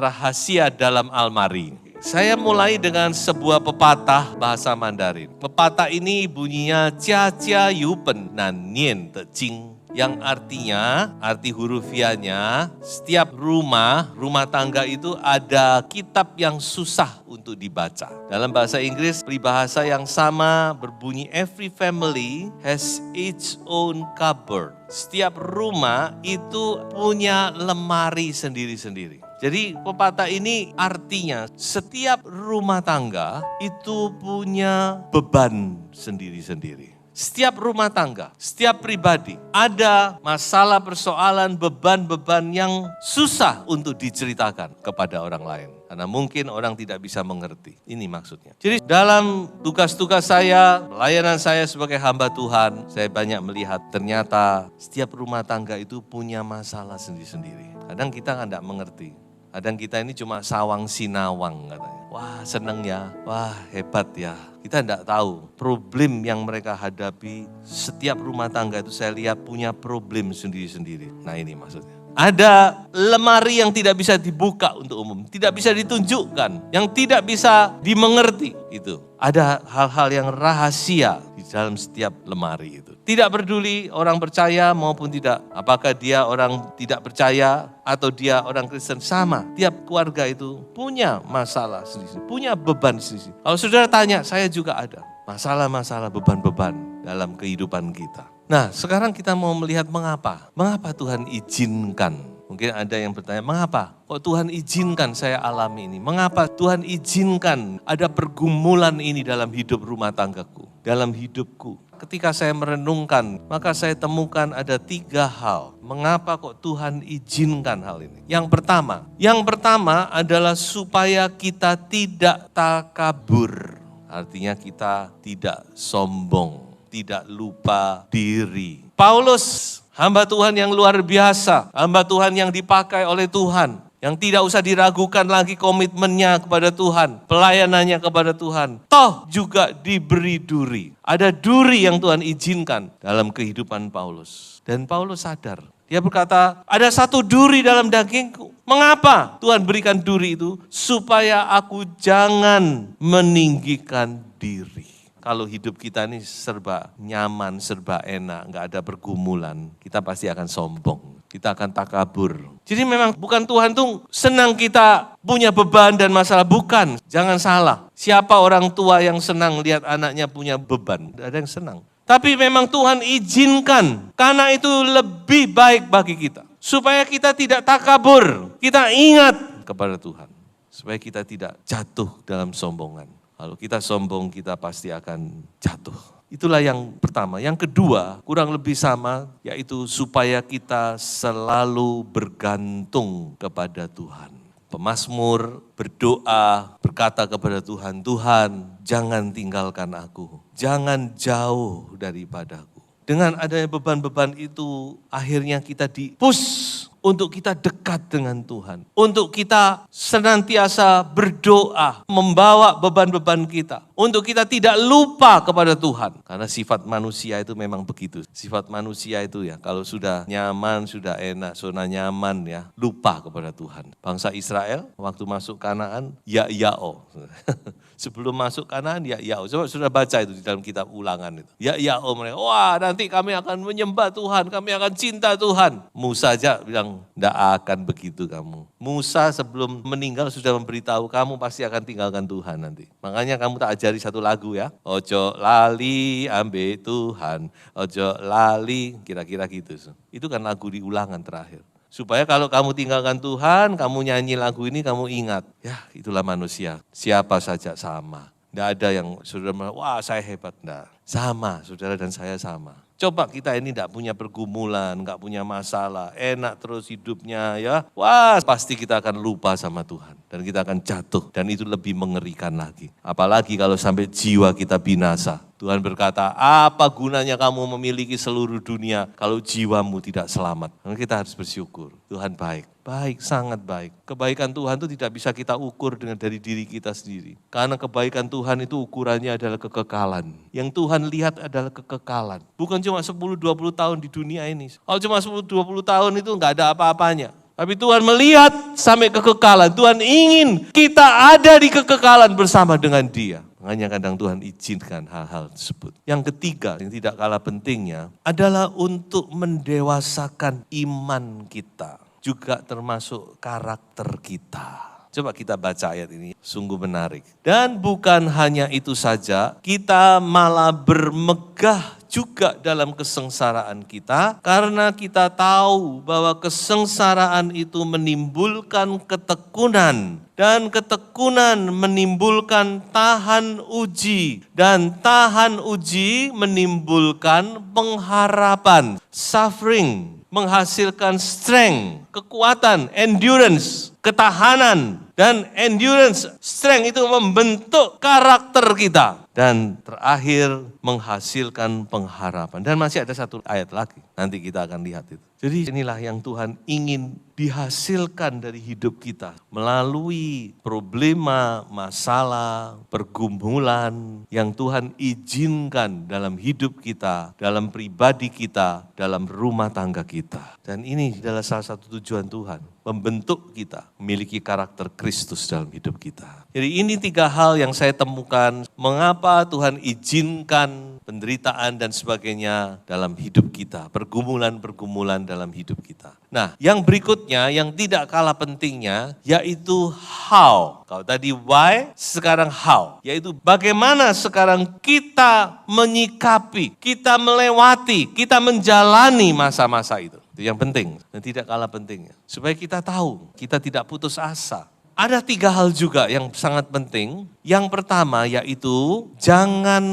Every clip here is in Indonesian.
rahasia dalam almari. Saya mulai dengan sebuah pepatah bahasa Mandarin. Pepatah ini bunyinya Jia Jia Yu Ben Nan Nian De Jing. Yang artinya, arti hurufiahnya, setiap rumah tangga itu ada kitab yang susah untuk dibaca. Dalam bahasa Inggris, peribahasa yang sama berbunyi every family has its own cupboard. Setiap rumah itu punya lemari sendiri-sendiri. Jadi pepatah ini artinya setiap rumah tangga itu punya beban sendiri-sendiri. Setiap rumah tangga, setiap pribadi ada masalah, persoalan, beban-beban yang susah untuk diceritakan kepada orang lain. Karena mungkin orang tidak bisa mengerti. Ini maksudnya. Jadi dalam tugas-tugas saya, pelayanan saya sebagai hamba Tuhan, saya banyak melihat ternyata setiap rumah tangga itu punya masalah sendiri-sendiri. Kadang kita tidak mengerti. Kadang kita ini cuma sawang sinawang katanya. Wah seneng ya, wah hebat ya. Kita tidak tahu problem yang mereka hadapi. Setiap rumah tangga itu saya lihat punya problem sendiri-sendiri. Nah ini maksudnya. Ada lemari yang tidak bisa dibuka untuk umum, tidak bisa ditunjukkan, yang tidak bisa dimengerti itu. Ada hal-hal yang rahasia di dalam setiap lemari itu. Tidak peduli orang percaya maupun tidak, apakah dia orang tidak percaya atau dia orang Kristen, sama. Tiap keluarga itu punya masalah sendiri, punya beban sendiri. Kalau saudara tanya, saya juga ada masalah-masalah, beban-beban dalam kehidupan kita. Nah, sekarang kita mau melihat mengapa. Mengapa Tuhan izinkan? Mungkin ada yang bertanya, mengapa? Kok Tuhan izinkan saya alami ini? Mengapa Tuhan izinkan ada pergumulan ini dalam hidup rumah tanggaku? Dalam hidupku. Ketika saya merenungkan, maka saya temukan ada 3 hal. Mengapa kok Tuhan izinkan hal ini? Yang pertama adalah supaya kita tidak takabur. Artinya kita tidak sombong. Tidak lupa diri. Paulus, hamba Tuhan yang luar biasa, hamba Tuhan yang dipakai oleh Tuhan, yang tidak usah diragukan lagi komitmennya kepada Tuhan, pelayanannya kepada Tuhan. Toh juga diberi duri. Ada duri yang Tuhan izinkan dalam kehidupan Paulus. Dan Paulus sadar, dia berkata, ada satu duri dalam dagingku. Mengapa Tuhan berikan duri itu? Supaya aku jangan meninggikan diri. Kalau hidup kita ini serba nyaman, serba enak, nggak ada pergumulan, kita pasti akan sombong, kita akan takabur. Jadi memang bukan Tuhan tuh senang kita punya beban dan masalah, bukan. Jangan salah, siapa orang tua yang senang lihat anaknya punya beban? Tidak ada yang senang. Tapi memang Tuhan izinkan, karena itu lebih baik bagi kita. Supaya kita tidak takabur, kita ingat kepada Tuhan. Supaya kita tidak jatuh dalam sombongan. Kalau kita sombong, kita pasti akan jatuh. Itulah yang pertama. Yang kedua, kurang lebih sama, yaitu supaya kita selalu bergantung kepada Tuhan. Pemazmur berdoa, berkata kepada Tuhan, Tuhan jangan tinggalkan aku, jangan jauh daripadaku. Dengan adanya beban-beban itu, akhirnya kita di-push untuk kita dekat dengan Tuhan. Untuk kita senantiasa berdoa, membawa beban-beban kita. Untuk kita tidak lupa kepada Tuhan. Karena sifat manusia itu memang begitu. Sifat manusia itu ya, kalau sudah nyaman, sudah enak, zona nyaman ya, lupa kepada Tuhan. Bangsa Israel waktu masuk Kanaan, ya-ya'o. Sebelum masuk Kanaan, ya-ya'o. Coba sudah baca itu di dalam kitab Ulangan itu. Ya-ya'o mereka, wah nanti kami akan menyembah Tuhan, kami akan cinta Tuhan. Musa aja bilang, tidak akan begitu kamu. Musa sebelum meninggal sudah memberitahu kamu pasti akan tinggalkan Tuhan nanti. Makanya kamu tak ajari satu lagu ya. Ojo lali ambe Tuhan, ojo lali, kira-kira gitu. Itu kan lagu di Ulangan terakhir. Supaya kalau kamu tinggalkan Tuhan, kamu nyanyi lagu ini, kamu ingat. Ya itulah manusia, siapa saja sama. Tidak ada yang saudara, wah saya hebat. Tidak, sama, saudara dan saya sama. Coba kita ini tidak punya pergumulan, nggak punya masalah, enak terus hidupnya ya. Wah pasti kita akan lupa sama Tuhan. Dan kita akan jatuh dan itu lebih mengerikan lagi. Apalagi kalau sampai jiwa kita binasa. Tuhan berkata, apa gunanya kamu memiliki seluruh dunia kalau jiwamu tidak selamat. Dan kita harus bersyukur, Tuhan baik. Baik, sangat baik. Kebaikan Tuhan itu tidak bisa kita ukur dengan dari diri kita sendiri. Karena kebaikan Tuhan itu ukurannya adalah kekekalan. Yang Tuhan lihat adalah kekekalan. Bukan cuma 10-20 tahun di dunia ini. Kalau cuma 10-20 tahun itu enggak ada apa-apanya. Tapi Tuhan melihat sampai kekekalan. Tuhan ingin kita ada di kekekalan bersama dengan Dia. Makanya kadang Tuhan izinkan hal-hal tersebut. Yang ketiga, yang tidak kalah pentingnya, adalah untuk mendewasakan iman kita. Juga termasuk karakter kita. Coba kita baca ayat ini, sungguh menarik. Dan bukan hanya itu saja, kita malah bermegah juga dalam kesengsaraan kita. Karena kita tahu bahwa kesengsaraan itu menimbulkan ketekunan. Dan ketekunan menimbulkan tahan uji. Dan tahan uji menimbulkan pengharapan. Suffering menghasilkan strength, kekuatan, endurance, ketahanan. Dan endurance, strength itu membentuk karakter kita. Dan terakhir menghasilkan pengharapan. Dan masih ada satu ayat lagi, nanti kita akan lihat itu. Jadi inilah yang Tuhan ingin dihasilkan dari hidup kita. Melalui problema, masalah, pergumulan yang Tuhan izinkan dalam hidup kita, dalam pribadi kita, dalam rumah tangga kita. Dan ini adalah salah satu tujuan Tuhan. Membentuk kita, memiliki karakter Kristus dalam hidup kita. Jadi ini 3 hal yang saya temukan. Mengapa Tuhan izinkan penderitaan dan sebagainya dalam hidup kita. Pergumulan-pergumulan dalam hidup kita. Nah, yang berikutnya yang tidak kalah pentingnya yaitu how. Kalau tadi why, sekarang how. Yaitu bagaimana sekarang kita menyikapi, kita melewati, kita menjalani masa-masa itu. Itu yang penting dan tidak kalah pentingnya. Supaya kita tahu, kita tidak putus asa. Ada 3 hal juga yang sangat penting. Yang pertama yaitu jangan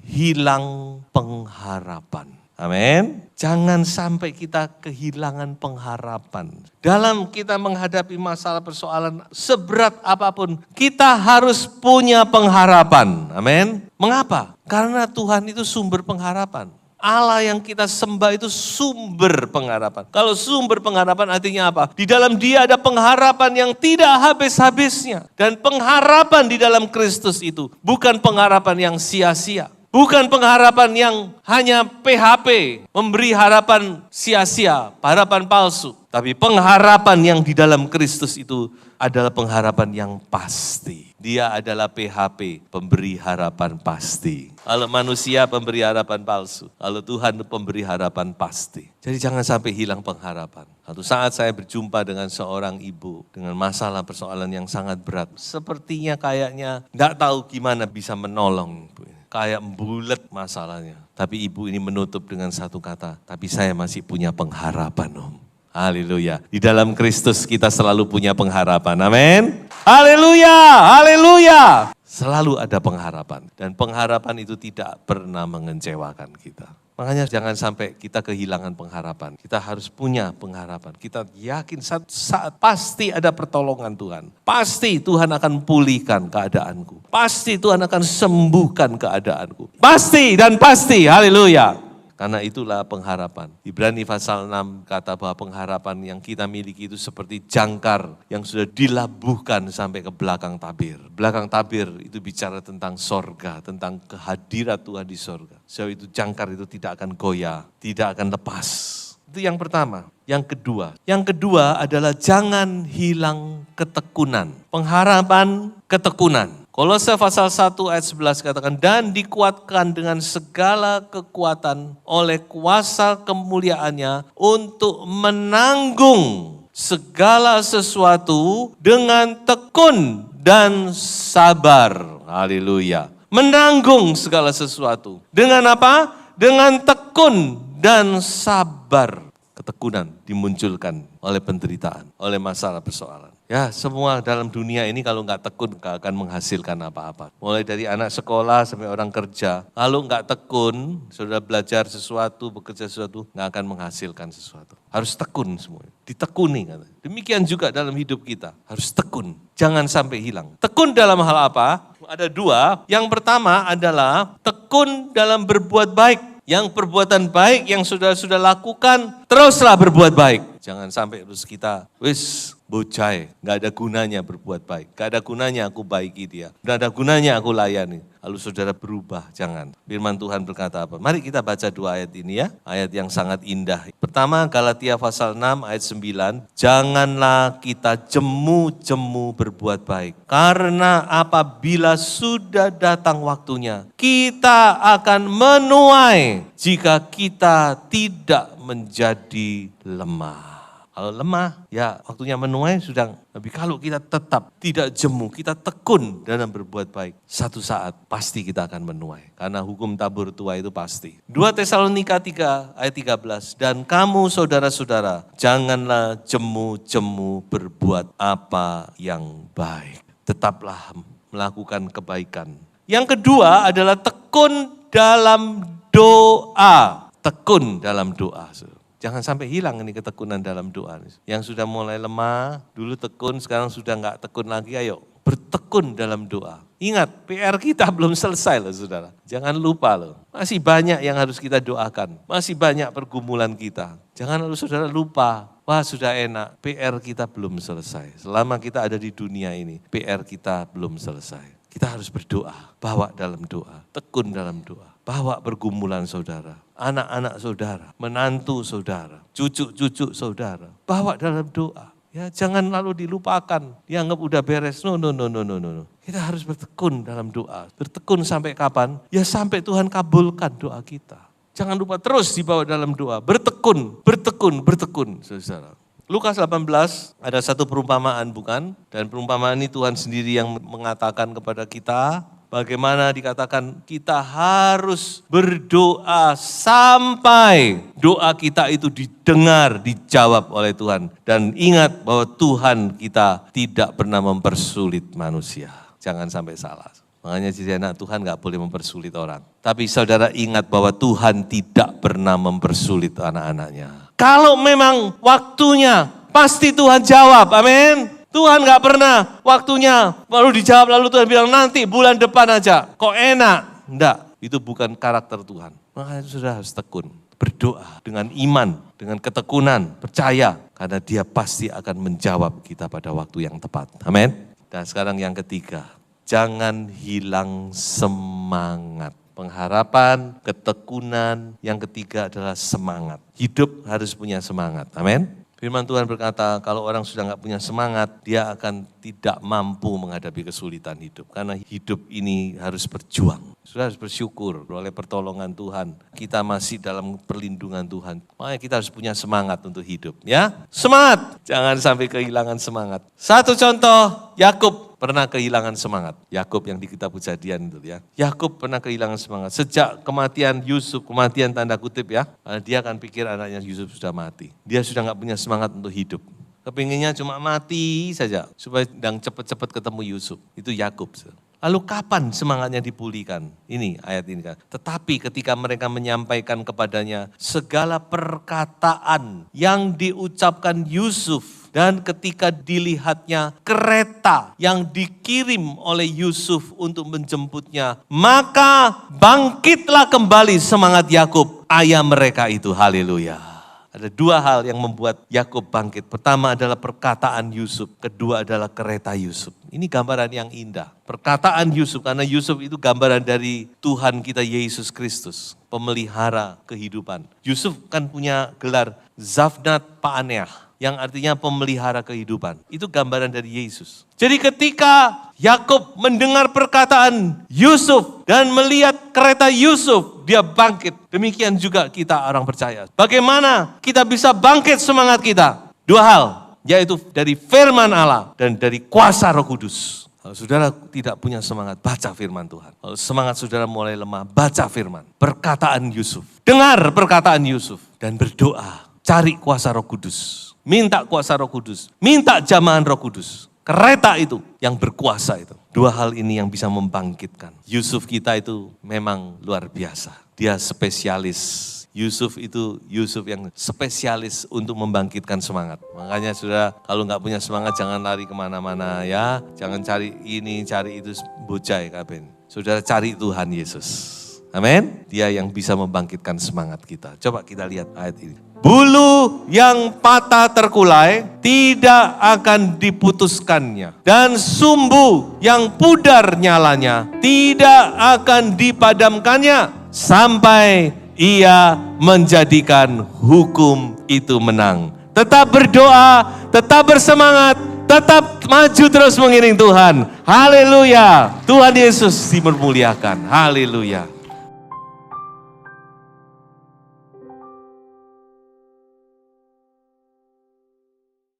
hilang pengharapan. Amin. Jangan sampai kita kehilangan pengharapan. Dalam kita menghadapi masalah persoalan seberat apapun, kita harus punya pengharapan. Amin. Mengapa? Karena Tuhan itu sumber pengharapan. Allah yang kita sembah itu sumber pengharapan. Kalau sumber pengharapan artinya apa? Di dalam Dia ada pengharapan yang tidak habis-habisnya. Dan pengharapan di dalam Kristus itu bukan pengharapan yang sia-sia. Bukan pengharapan yang hanya PHP, memberi harapan sia-sia, harapan palsu. Tapi pengharapan yang di dalam Kristus itu adalah pengharapan yang pasti. Dia adalah PHP, pemberi harapan pasti. Kalau manusia pemberi harapan palsu, kalau Tuhan pemberi harapan pasti. Jadi jangan sampai hilang pengharapan. Satu saat saya berjumpa dengan seorang ibu dengan masalah persoalan yang sangat berat. Sepertinya kayaknya enggak tahu gimana bisa menolong. Kayak bulat masalahnya. Tapi ibu ini menutup dengan satu kata, tapi saya masih punya pengharapan, Om. Haleluya. Di dalam Kristus kita selalu punya pengharapan. Amin. Haleluya. Haleluya. Selalu ada pengharapan. Dan pengharapan itu tidak pernah mengecewakan kita. Makanya jangan sampai kita kehilangan pengharapan. Kita harus punya pengharapan. Kita yakin saat pasti ada pertolongan Tuhan. Pasti Tuhan akan pulihkan keadaanku. Pasti Tuhan akan sembuhkan keadaanku. Pasti dan pasti. Haleluya. Karena itulah pengharapan. Ibrani pasal 6 kata bahwa pengharapan yang kita miliki itu seperti jangkar yang sudah dilabuhkan sampai ke belakang tabir. Belakang tabir itu bicara tentang sorga, tentang kehadiran Tuhan di sorga. Sebab itu jangkar itu tidak akan goyah, tidak akan lepas. Itu yang pertama. Yang kedua adalah jangan hilang ketekunan. Pengharapan, ketekunan. Kolose pasal 1 ayat 11 katakan, dan dikuatkan dengan segala kekuatan oleh kuasa kemuliaannya untuk menanggung segala sesuatu dengan tekun dan sabar. Haleluya. Menanggung segala sesuatu. Dengan apa? Dengan tekun dan sabar. Ketekunan dimunculkan oleh penderitaan, oleh masalah persoalan. Ya, semua dalam dunia ini kalau nggak tekun nggak akan menghasilkan apa-apa. Mulai dari anak sekolah sampai orang kerja. Kalau nggak tekun, sudah belajar sesuatu, bekerja sesuatu, nggak akan menghasilkan sesuatu. Harus tekun semua. Ditekuni. Demikian juga dalam hidup kita. Harus tekun. Jangan sampai hilang. Tekun dalam hal apa? Ada 2. Yang pertama adalah tekun dalam berbuat baik. Yang perbuatan baik yang sudah lakukan, teruslah berbuat baik. Jangan sampai terus kita, bocai, gak ada gunanya berbuat baik. Gak ada gunanya aku baiki dia. Gak ada gunanya aku layani. Lalu saudara berubah, jangan. Firman Tuhan berkata apa? Mari kita baca 2 ayat ini ya. Ayat yang sangat indah. Pertama, Galatia pasal 6 ayat 9. Janganlah kita jemu-jemu berbuat baik. Karena apabila sudah datang waktunya, kita akan menuai jika kita tidak menjadi lemah. Kalau lemah, ya waktunya menuai sudah. Tapi kalau kita tetap tidak jemu, kita tekun dalam berbuat baik. Satu saat pasti kita akan menuai. Karena hukum tabur tua itu pasti. 2 Tesalonika 3 ayat 13. Dan kamu saudara-saudara, janganlah jemu-jemu berbuat apa yang baik. Tetaplah melakukan kebaikan. Yang kedua adalah tekun dalam doa. Tekun dalam doa. Jangan sampai hilang ini ketekunan dalam doa. Yang sudah mulai lemah, dulu tekun, sekarang sudah enggak tekun lagi, ayo bertekun dalam doa. Ingat, PR kita belum selesai loh saudara. Jangan lupa loh, masih banyak yang harus kita doakan. Masih banyak pergumulan kita. Jangan lalu saudara lupa, wah sudah enak, PR kita belum selesai. Selama kita ada di dunia ini, PR kita belum selesai. Kita harus berdoa, bawa dalam doa, tekun dalam doa. Bawa pergumulan saudara, anak-anak saudara, menantu saudara, cucu-cucu saudara. Bawa dalam doa. Ya, jangan lalu dilupakan, dianggap udah beres. No. Kita harus bertekun dalam doa. Bertekun sampai kapan? Ya sampai Tuhan kabulkan doa kita. Jangan lupa terus dibawa dalam doa. Bertekun, saudara. Lukas 18 ada satu perumpamaan bukan? Dan perumpamaan ini Tuhan sendiri yang mengatakan kepada kita. Bagaimana dikatakan kita harus berdoa sampai doa kita itu didengar, dijawab oleh Tuhan. Dan ingat bahwa Tuhan kita tidak pernah mempersulit manusia. Jangan sampai salah. Makanya jadi anak Tuhan gak boleh mempersulit orang. Tapi saudara ingat bahwa Tuhan tidak pernah mempersulit anak-anaknya. Kalau memang waktunya pasti Tuhan jawab, amin. Tuhan gak pernah waktunya, lalu dijawab, lalu Tuhan bilang nanti bulan depan aja. Kok enak? Enggak, itu bukan karakter Tuhan. Makanya sudah harus tekun, berdoa dengan iman, dengan ketekunan, percaya. Karena dia pasti akan menjawab kita pada waktu yang tepat. Amin. Dan sekarang yang ketiga, jangan hilang semangat. Pengharapan, ketekunan, yang ketiga adalah semangat. Hidup harus punya semangat, amin. Firman Tuhan berkata, kalau orang sudah gak punya semangat, dia akan tidak mampu menghadapi kesulitan hidup. Karena hidup ini harus berjuang. Sudah harus bersyukur oleh pertolongan Tuhan. Kita masih dalam perlindungan Tuhan. Makanya kita harus punya semangat untuk hidup. Ya, semangat! Jangan sampai kehilangan semangat. Satu contoh, Yakub pernah kehilangan semangat. Yakub yang di kitab Kejadian itu ya. Yakub pernah kehilangan semangat. Sejak kematian Yusuf, kematian tanda kutip ya. Dia akan pikir anaknya Yusuf sudah mati. Dia sudah gak punya semangat untuk hidup. Kepinginnya cuma mati saja. Supaya sedang cepat-cepat ketemu Yusuf. Itu Yakub. Lalu kapan semangatnya dipulihkan? Ini ayat ini kan. Tetapi ketika mereka menyampaikan kepadanya segala perkataan yang diucapkan Yusuf. Dan ketika dilihatnya kereta yang dikirim oleh Yusuf untuk menjemputnya. Maka bangkitlah kembali semangat Yakub, ayah mereka itu. Haleluya. Ada dua hal yang membuat Yakub bangkit. Pertama adalah perkataan Yusuf. Kedua adalah kereta Yusuf. Ini gambaran yang indah. Perkataan Yusuf, karena Yusuf itu gambaran dari Tuhan kita Yesus Kristus. Pemelihara kehidupan. Yusuf kan punya gelar Zavnat Paaneah. Yang artinya pemelihara kehidupan. Itu gambaran dari Yesus. Jadi ketika Yakub mendengar perkataan Yusuf dan melihat kereta Yusuf, dia bangkit. Demikian juga kita orang percaya. Bagaimana kita bisa bangkit semangat kita? Dua hal, yaitu dari firman Allah dan dari kuasa Roh Kudus. Kalau saudara tidak punya semangat, baca firman Tuhan. Kalau semangat saudara mulai lemah, baca firman. Perkataan Yusuf. Dengar perkataan Yusuf dan berdoa. Cari kuasa Roh Kudus. Minta kuasa Roh Kudus, minta jamahan Roh Kudus. Kereta itu yang berkuasa itu. Dua hal ini yang bisa membangkitkan. Yusuf kita itu memang luar biasa. Dia spesialis. Yusuf itu Yusuf yang spesialis untuk membangkitkan semangat. Makanya saudara kalau nggak punya semangat jangan lari kemana-mana ya. Jangan cari ini, cari itu, bocai kabin. Saudara cari Tuhan Yesus. Amin. Dia yang bisa membangkitkan semangat kita. Coba kita lihat ayat ini. Bulu yang patah terkulai tidak akan diputuskannya. Dan sumbu yang pudar nyalanya tidak akan dipadamkannya. Sampai ia menjadikan hukum itu menang. Tetap berdoa, tetap bersemangat, tetap maju terus mengiring Tuhan. Haleluya. Tuhan Yesus dipermuliakan. Haleluya.